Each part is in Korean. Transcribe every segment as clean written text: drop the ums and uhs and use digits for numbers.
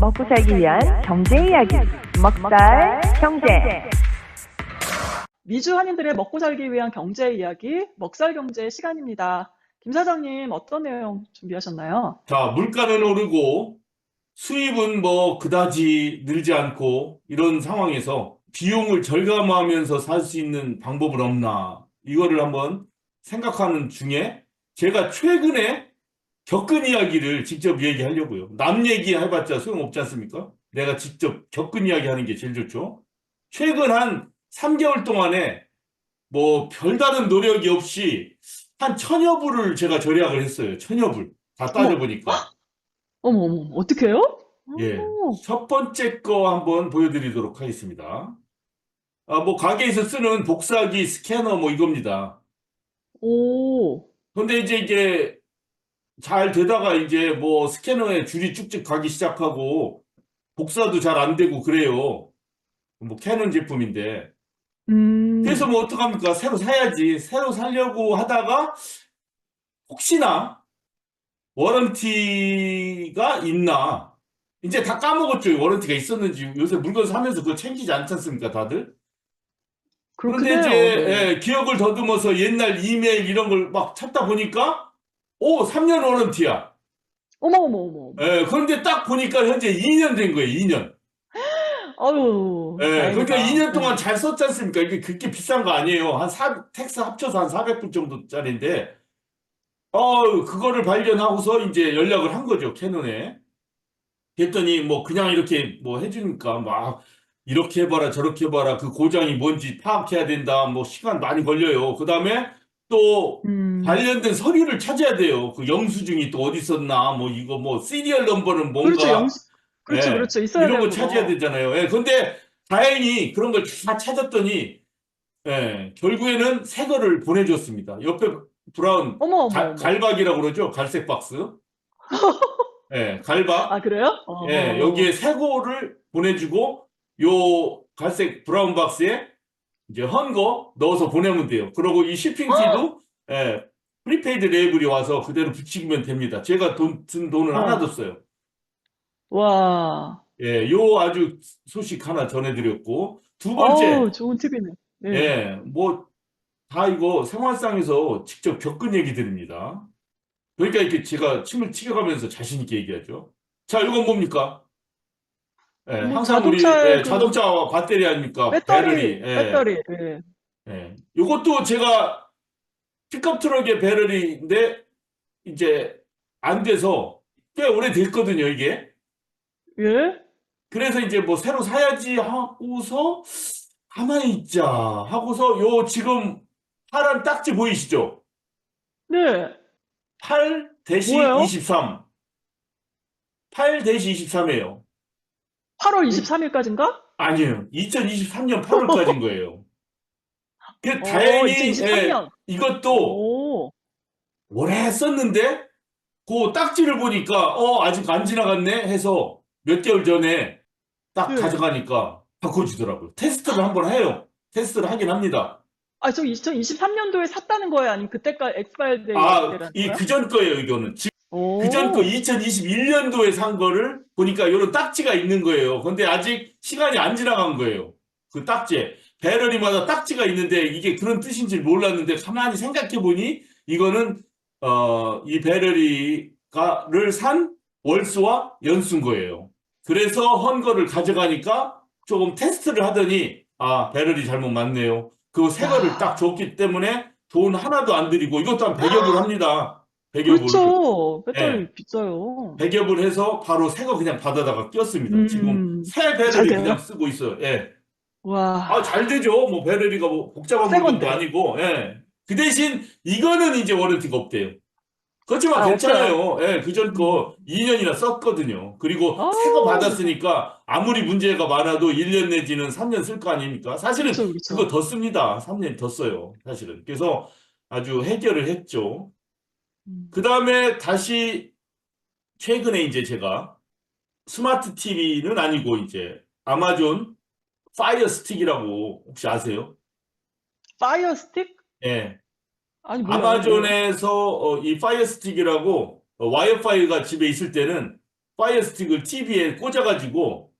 먹고 살기 위한 경제 이야기, 먹살 경제. 미주 한인들의 먹고 살기 위한 경제 이야기, 먹살 경제 시간입니다. 김 사장님, 어떤 내용 준비하셨나요? 자, 물가는 오르고 수입은 뭐 그다지 늘지 않고 이런 상황에서 비용을 절감하면서 살 수 있는 방법은 없나? 이거를 한번 생각하는 중에 제가 최근에 겪은 이야기를 직접 얘기하려고요. 남 얘기 해봤자 소용없지 않습니까? 내가 직접 겪은 이야기 하는 게 제일 좋죠. 최근 한 3개월 동안에 뭐 별다른 노력이 없이 한 1000여 불을 제가 절약을 했어요. 1000여 불. 다 어머, 따져보니까. 어머, 어떡해요? 예. 오, 첫 번째 거 한번 보여드리도록 하겠습니다. 뭐 가게에서 쓰는 복사기, 스캐너 뭐 이겁니다. 오, 근데 이제 이게 잘 되다가 이제 뭐 스캐너에 줄이 쭉쭉 가기 시작하고 복사도 잘 안 되고 그래요. 뭐 캐논 제품인데. 그래서 뭐 어떡합니까? 새로 사야지. 새로 사려고 하다가 혹시나 워런티가 있나? 이제 다 까먹었죠. 워런티가 있었는지. 요새 물건 사면서 그거 챙기지 않지 않습니까, 다들? 그렇긴 그런데 이제 해요. 네. 기억을 더듬어서 옛날 이메일 이런 걸 막 찾다 보니까 3년 워런티야. 어머. 그런데 딱 보니까 현재 2년 된 거예요. 2년. 아유, 그러니까 다행이다. 2년 동안 네. 잘 썼지 않습니까? 이게 그렇게 비싼 거 아니에요. 텍스 합쳐서 한 400불 정도짜리인데 그거를 발견하고서 이제 연락을 한 거죠. 캐논에. 그랬더니 뭐 그냥 이렇게 뭐 해주니까 막 이렇게 해봐라 저렇게 해봐라 그 고장이 뭔지 파악해야 된다. 뭐 시간 많이 걸려요. 그 다음에 또 음, 관련된 서류를 찾아야 돼요. 그 영수증이 또 어디 있었나 뭐 이거 뭐 시리얼 넘버는 그렇죠. 뭔가 그렇죠. 있어야 이런 돼요, 거 찾아야 그거. 되잖아요. 근데 다행히 그런 걸 다 찾았더니 결국에는 새 거를 보내줬습니다. 옆에 브라운 어머. 갈박이라고 그러죠. 갈색 박스. 갈박. 아, 그래요? 여기에 새 거를 보내주고 요 갈색 브라운 박스에 이제 헌 거 넣어서 보내면 돼요. 그리고 이 쇼핑피도 프리페이드 레이블이 와서 그대로 붙이면 됩니다. 제가 든 돈은 하나도 어, 없어요. 와, 요 아주 소식 하나 전해드렸고 두 어우, 번째, 좋은 팁이네. 네. 뭐 다 이거 생활상에서 직접 겪은 얘기들입니다. 그러니까 이렇게 제가 침을 튀겨가면서 자신 있게 얘기하죠. 자, 이건 뭡니까? 뭐, 항상 우리 자동차의 자동차와 배터리 아닙니까? 배터리. 배터리, 예. 이것도 제가 픽업 트럭의 배터리인데 이제 안 돼서 꽤 오래됐거든요, 이게. 예? 그래서 이제 뭐 새로 사야지 하고서 가만히 있자 하고서 요 지금 파란 딱지 보이시죠? 네. 뭐예요? 8-23. 8-23이에요. 8월 23일까지인가? 아니에요. 2023년 8월까지인 거예요. 다행히 2023년. 이것도 오, 오래 썼는데 그 딱지를 보니까 아직 안 지나갔네 해서 몇 개월 전에 딱 네. 가져가니까 바꿔주더라고요. 테스트를 한번 해요. 테스트를 하긴 합니다. 아, 저 2023년도에 샀다는 거예요? 아니면 그때까지 엑스파일 데이라는 이 거예요? 그전 거예요, 이거는. 그전 거 오, 2021년도에 산 거를 보니까 이런 딱지가 있는 거예요. 근데 아직 시간이 안 지나간 거예요. 그 딱지에. 배럴리마다 딱지가 있는데 이게 그런 뜻인지 몰랐는데 가만히 생각해 보니 이거는 이 배럴리가를 산 월수와 연수인 거예요. 그래서 헌 거를 가져가니까 조금 테스트를 하더니 배럴이 잘못 맞네요. 그 새 거를 딱 야, 줬기 때문에 돈 하나도 안 들이고 이것도 한 100여 불 합니다. 100여 불. 그렇죠. 예. 배터리 비싸요. 100여 불 해서 바로 새 거 그냥 받아다가 꼈습니다. 지금 새 잘 배럴이 그냥 돼요? 쓰고 있어요. 예. 와, 잘 되죠. 뭐 배럴리가 뭐 복잡한 새 물건도 건데. 아니고. 예. 그 대신 이거는 이제 워런티가 없대요. 그렇지만 아, 없어요. 괜찮아요. 그전 음. 거 2년이나 썼거든요. 그리고 새 거 아우, 받았으니까 아무리 문제가 많아도 1년 내지는 3년 쓸 거 아닙니까? 사실은 그거 그쵸. 더 씁니다. 3년 더 써요. 사실은. 그래서 아주 해결을 했죠. 음. 그 다음에 다시 최근에 이제 제가 스마트 TV는 아니고 이제 아마존 파이어 스틱이라고 혹시 아세요? 파이어 스틱? 예. 아니, 몰라요. 뭐예요? 아마존에서 이 파이어 스틱이라고 와이파이가 집에 있을 때는 파이어 스틱을 TV에 꽂아가지고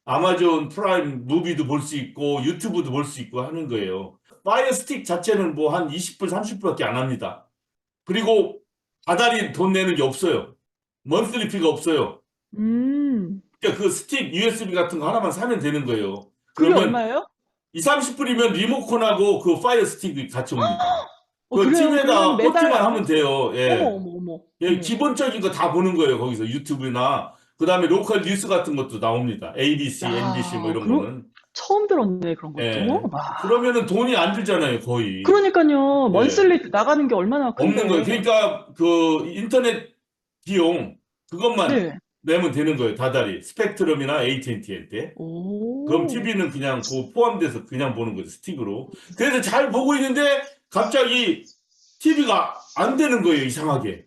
아마존 프라임 무비도 볼 수 있고 유튜브도 볼 수 있고 하는 거예요. 파이어 스틱 자체는 뭐 한 20불, 30불밖에 안 합니다. 그리고 다달이 돈 내는 게 없어요. 먼슬리 피가 없어요. 그러니까 그 스틱 USB 같은 거 하나만 사면 되는 거예요. 그게 그러면 얼마예요? 20, 30불이면 리모컨하고 그 파이어 스틱이 같이 옵니다. 그 그래요? TV에다 그러면 매달 꽂기만 하면 돼요. 어머, 예. 어머, 어머. 예, 어머. 기본적인 거 다 보는 거예요. 거기서 유튜브나 그다음에 로컬 뉴스 같은 것도 나옵니다. ABC, MBC 뭐 야, 이런 거는. 처음 들었네, 그런 것도. 예. 와. 그러면은 돈이 안 들잖아요, 거의. 그러니까요. 예. 먼슬리 나가는 게 얼마나 없는 거예요. 큰데. 그러니까 그 인터넷 비용 그것만 네. 내면 되는 거예요. 다달이. 스펙트럼이나 AT&T한테. 그럼 오. TV는 그냥 그 포함돼서 그냥 보는 거죠. 스틱으로. 그래서 잘 보고 있는데 갑자기 TV가 안 되는 거예요. 이상하게.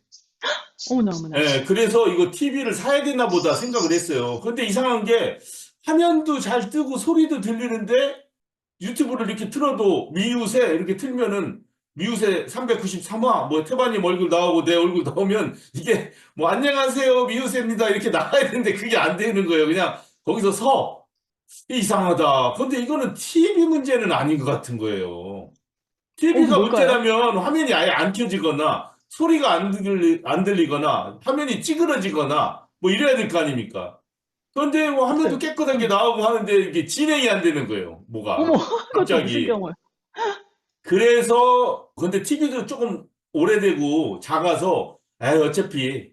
어머나, 어머나. 예, 그래서 이거 TV를 사야 되나 보다 생각을 했어요. 근데 이상한 게 화면도 잘 뜨고 소리도 들리는데 유튜브를 이렇게 틀어도 미우새 이렇게 틀면은 미우새 393화 뭐 태반님 얼굴 나오고 내 얼굴 나오면 이게 뭐 안녕하세요 미우새입니다 이렇게 나와야 되는데 그게 안 되는 거예요. 그냥 거기서 서. 이상하다. 근데 이거는 TV 문제는 아닌 것 같은 거예요. TV가 뭘까요? 문제라면 화면이 아예 안 켜지거나 소리가 안 들리거나 화면이 찌그러지거나 뭐 이래야 될 거 아닙니까? 그런데 뭐 화면도 글쎄. 깨끗하게 나오고 하는데 이게 진행이 안 되는 거예요. 어머, 뭐가 그것도 무슨 갑자기. 경우야. 그래서 근데 TV도 조금 오래되고 작아서 에이 어차피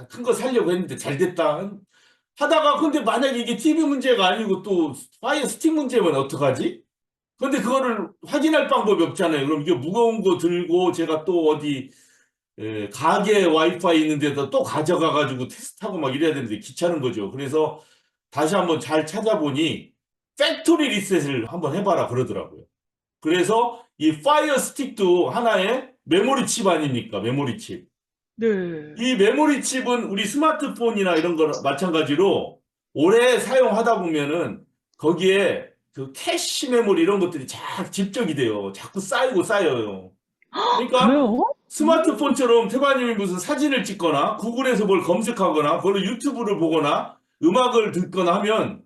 큰 거 사려고 했는데 잘 됐다 하다가 근데 만약에 이게 TV 문제가 아니고 또 파이어 스틱 문제면 어떡하지? 근데 그거를 확인할 방법이 없잖아요. 그럼 이게 무거운 거 들고 제가 또 어디 가게 와이파이 있는 데다 또 가져가 가지고 테스트하고 막 이래야 되는데 귀찮은 거죠. 그래서 다시 한번 잘 찾아보니 팩토리 리셋을 한번 해봐라 그러더라고요. 그래서 이 파이어 스틱도 하나의 메모리 칩 아닙니까? 메모리 칩. 네. 이 메모리 칩은 우리 스마트폰이나 이런 거 마찬가지로 오래 사용하다 보면은 거기에 그 캐시 메모리 이런 것들이 쫙 집적이 돼요. 자꾸 쌓이고 쌓여요. 그러니까 그래요? 스마트폰처럼 태바님이 무슨 사진을 찍거나 구글에서 뭘 검색하거나 그걸로 유튜브를 보거나 음악을 듣거나 하면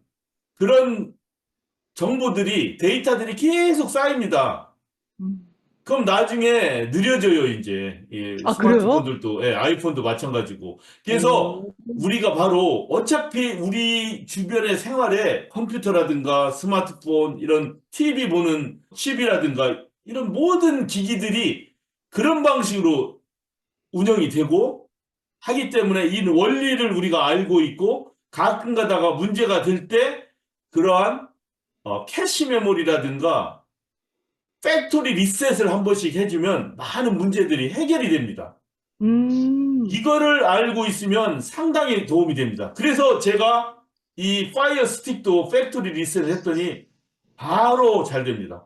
그런 정보들이 데이터들이 계속 쌓입니다. 음. 그럼 나중에 느려져요, 이제. 예, 아, 그래요? 스마트폰들도, 예, 아이폰도 마찬가지고. 그래서 오. 우리가 바로 어차피 우리 주변의 생활에 컴퓨터라든가 스마트폰, 이런 TV 보는 칩이라든가 이런 모든 기기들이 그런 방식으로 운영이 되고 하기 때문에 이 원리를 우리가 알고 있고 가끔 가다가 문제가 될 때 그러한 캐시 메모리라든가 팩토리 리셋을 한 번씩 해주면 많은 문제들이 해결이 됩니다. 이거를 알고 있으면 상당히 도움이 됩니다. 그래서 제가 이 파이어 스틱도 팩토리 리셋을 했더니 바로 잘 됩니다.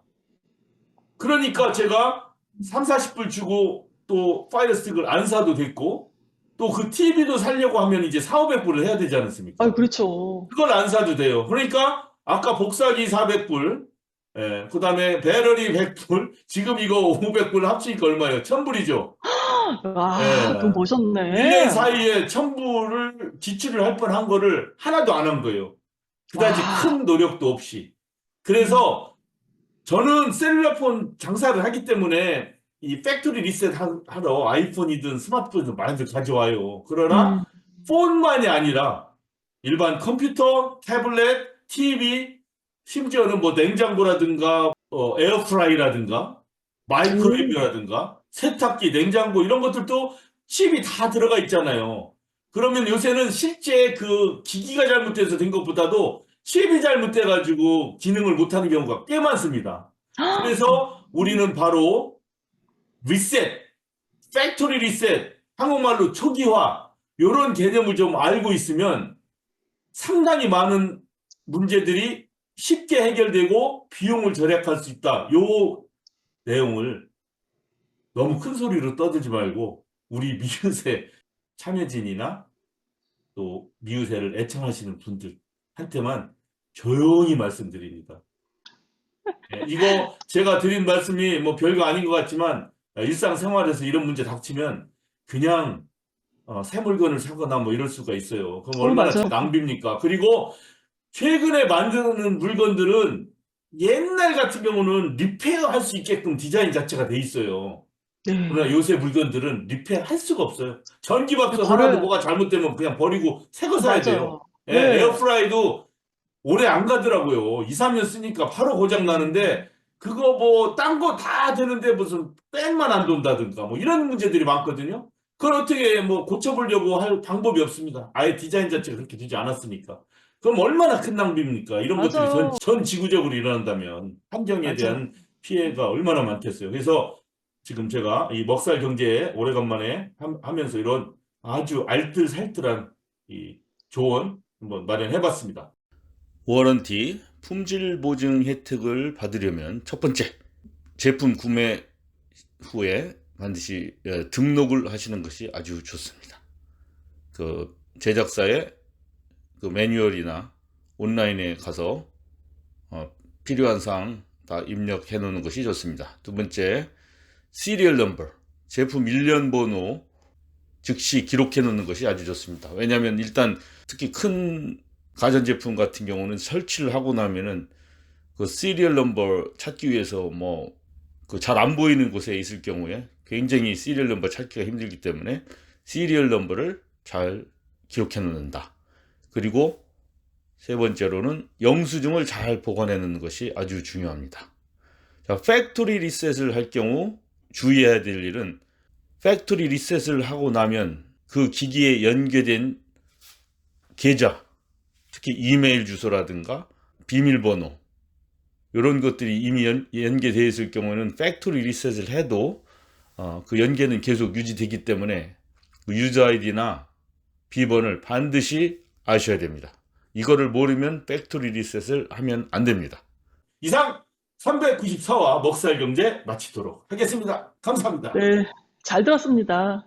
그러니까 제가 3, 40불 주고 또 파이어 스틱을 안 사도 됐고 또 그 TV도 사려고 하면 이제 4, 500불을 해야 되지 않습니까? 아, 그렇죠. 그걸 안 사도 돼요. 그러니까 아까 복사기 400불, 예, 그 다음에 배럴이 100불, 지금 이거 500불 합치니까 얼마예요? 1000불이죠. 와, 돈 예. 버셨네. 1년 사이에 1000불을 지출을 할 뻔한 거를 하나도 안 한 거예요. 그다지 와. 큰 노력도 없이. 그래서 저는 셀룰러폰 장사를 하기 때문에 이 팩토리 리셋 하러 아이폰이든 스마트폰이든 많이들 가져와요. 그러나 폰만이 아니라 일반 컴퓨터, 태블릿, TV, 심지어는 뭐 냉장고라든가 에어프라이라든가 마이크로웨이브라든가 세탁기, 냉장고 이런 것들도 칩이 다 들어가 있잖아요. 그러면 요새는 실제 그 기기가 잘못돼서 된 것보다도 칩이 잘못돼가지고 기능을 못하는 경우가 꽤 많습니다. 그래서 우리는 바로 리셋, 팩토리 리셋, 한국말로 초기화 이런 개념을 좀 알고 있으면 상당히 많은 문제들이 쉽게 해결되고 비용을 절약할 수 있다. 요 내용을 너무 큰 소리로 떠들지 말고 우리 미우새 참여진이나 또 미우새를 애청하시는 분들한테만 조용히 말씀드립니다. 예, 이거 제가 드린 말씀이 뭐 별거 아닌 것 같지만 일상생활에서 이런 문제 닥치면 그냥 새 물건을 사거나 뭐 이럴 수가 있어요. 그럼 얼마나 맞아요. 낭비입니까? 그리고 최근에 만드는 물건들은 옛날 같은 경우는 리페어 할 수 있게끔 디자인 자체가 돼 있어요. 네. 그러나 요새 물건들은 리페어 할 수가 없어요. 전기밥솥 버려요. 하나도 뭐가 잘못되면 그냥 버리고 새 거 사야 돼요. 맞아요. 예, 네. 에어프라이도 오래 안 가더라고요. 2, 3년 쓰니까 바로 고장 나는데 그거 뭐 딴 거 다 되는데 무슨 팬만 안 돈다든가 뭐 이런 문제들이 많거든요. 그걸 어떻게 뭐 고쳐보려고 할 방법이 없습니다. 아예 디자인 자체가 그렇게 되지 않았으니까. 그럼 얼마나 큰 낭비입니까? 이런 것들이 맞아요. 전 지구적으로 일어난다면 환경에 맞아요. 대한 피해가 얼마나 많겠어요. 그래서 지금 제가 이 먹살 경제에 오래간만에 하면서 이런 아주 알뜰살뜰한 이 조언 한번 마련해봤습니다. 워런티, 품질 보증 혜택을 받으려면 첫 번째, 제품 구매 후에 반드시 등록을 하시는 것이 아주 좋습니다. 그 제작사의 그 매뉴얼이나 온라인에 가서 필요한 사항 다 입력해 놓는 것이 좋습니다. 두 번째, 시리얼 넘버, 제품 일련 번호 즉시 기록해 놓는 것이 아주 좋습니다. 왜냐하면 일단 특히 큰 가전제품 같은 경우는 설치를 하고 나면은 그 시리얼 넘버 찾기 위해서 뭐 그 잘 안 보이는 곳에 있을 경우에 굉장히 시리얼 넘버 찾기가 힘들기 때문에 시리얼 넘버를 잘 기록해 놓는다. 그리고 세 번째로는 영수증을 잘 보관해 놓는 것이 아주 중요합니다. 자, 팩토리 리셋을 할 경우 주의해야 될 일은 팩토리 리셋을 하고 나면 그 기기에 연계된 계좌, 특히 이메일 주소라든가 비밀번호 이런 것들이 이미 연계되어 있을 경우에는 팩토리 리셋을 해도 그 연계는 계속 유지되기 때문에 그 유저 아이디나 비번을 반드시 아셔야 됩니다. 이거를 모르면 팩토리 리셋을 하면 안 됩니다. 이상 394화 먹살경제 마치도록 하겠습니다. 감사합니다. 네. 잘 들었습니다.